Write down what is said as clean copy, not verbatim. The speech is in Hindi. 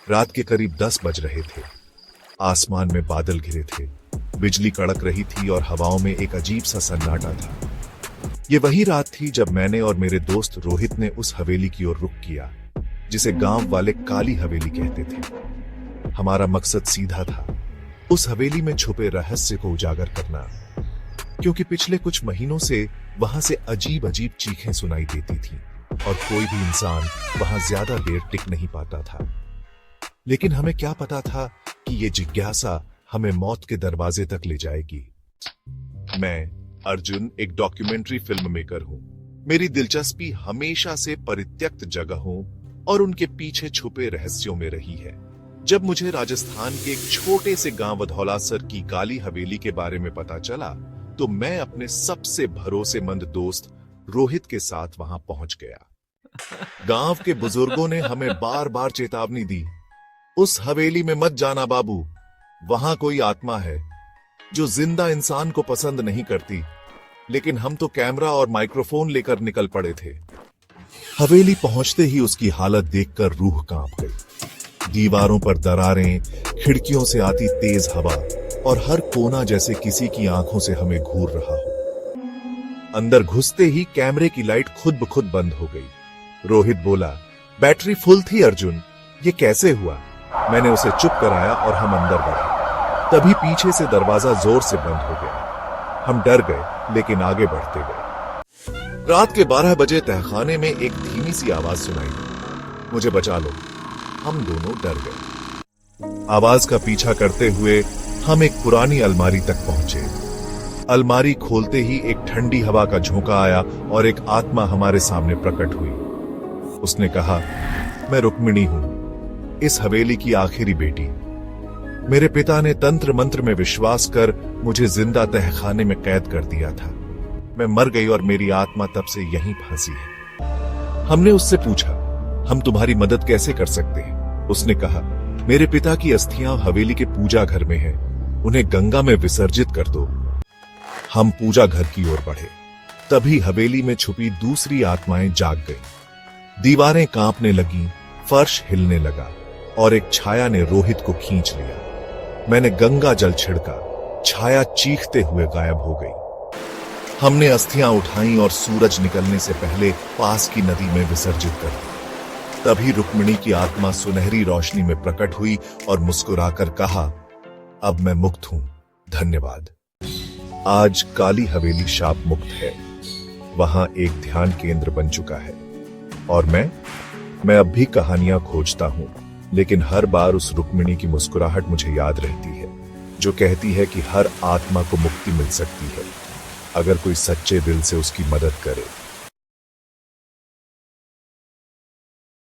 रात के करीब 10 बज रहे थे। आसमान में बादल घिरे थे, बिजली कड़क रही थी और हवाओं में एक अजीब सा सन्नाटा था। ये वही रात थी जब मैंने और मेरे दोस्त रोहित ने उस हवेली की ओर रुख किया जिसे गांव वाले काली हवेली कहते थे। हमारा मकसद सीधा था, उस हवेली में छुपे रहस्य को उजागर करना, क्योंकि पिछले कुछ महीनों से वहां से अजीब अजीब चीखें सुनाई देती थीं और कोई भी इंसान वहां ज्यादा देर टिक नहीं पाता था। लेकिन हमें क्या पता था कि ये जिज्ञासा हमें मौत के दरवाजे तक ले जाएगी। मैं अर्जुन एक डॉक्यूमेंट्री फिल्म मेकर हूं। मेरी दिलचस्पी हमेशा से परित्यक्त जगहों और उनके पीछे छुपे रहस्यों में रही है। जब मुझे राजस्थान के एक छोटे से गांव धौलासर की काली हवेली के बारे में पता चला तो मैं अपने सबसे भरोसेमंद दोस्त रोहित के साथ वहां पहुंच गया। गांव के बुजुर्गों ने हमें बार बार चेतावनी दी, उस हवेली में मत जाना बाबू, वहां कोई आत्मा है जो जिंदा इंसान को पसंद नहीं करती। लेकिन हम तो कैमरा और माइक्रोफोन लेकर निकल पड़े थे। हवेली पहुंचते ही उसकी हालत देखकर रूह कांप गई। दीवारों पर दरारें, खिड़कियों से आती तेज हवा और हर कोना जैसे किसी की आंखों से हमें घूर रहा हो। अंदर घुसते ही कैमरे की लाइट खुद ब खुद बंद हो गई। रोहित बोला, बैटरी फुल थी अर्जुन, ये कैसे हुआ? मैंने उसे चुप कराया और हम अंदर बढ़े। तभी पीछे से दरवाजा जोर से बंद हो गया। हम डर गए लेकिन आगे बढ़ते गए। रात के 12 बजे तहखाने में एक धीमी सी आवाज सुनाई दी, मुझे बचा लो। हम दोनों डर गए। आवाज का पीछा करते हुए हम एक पुरानी अलमारी तक पहुंचे। अलमारी खोलते ही एक ठंडी हवा का झोंका आया और एक आत्मा हमारे सामने प्रकट हुई। उसने कहा, मैं रुक्मिणी हूं, इस हवेली की आखिरी बेटी। मेरे पिता ने तंत्र मंत्र में विश्वास कर मुझे जिंदा तहखाने में कैद कर दिया था। मैं मर गई और मेरी आत्मा तब से यहीं फंसी है। हमने उससे पूछा, हम तुम्हारी मदद कैसे कर सकते हैं? उसने कहा, मेरे पिता की अस्थियां हवेली के पूजा घर में हैं, उन्हें गंगा में विसर्जित कर दो। हम पूजा घर की ओर बढ़े। तभी हवेली में छुपी दूसरी आत्माएं जाग गईं। दीवारें कांपने लगीं, फर्श हिलने लगा और एक छाया ने रोहित को खींच लिया। मैंने गंगा जल छिड़का, छाया चीखते हुए गायब हो गई। हमने अस्थियां उठाई और सूरज निकलने से पहले पास की नदी में विसर्जित कर दी। तभी रुक्मिणी की आत्मा सुनहरी रोशनी में प्रकट हुई और मुस्कुराकर कहा, अब मैं मुक्त हूं, धन्यवाद। आज काली हवेली शाप मुक्त है। वहां एक ध्यान केंद्र बन चुका है और मैं अब भी कहानियां खोजता हूं, लेकिन हर बार उस रुक्मिणी की मुस्कुराहट मुझे याद रहती है, जो कहती है कि हर आत्मा को मुक्ति मिल सकती है अगर कोई सच्चे दिल से उसकी मदद करे।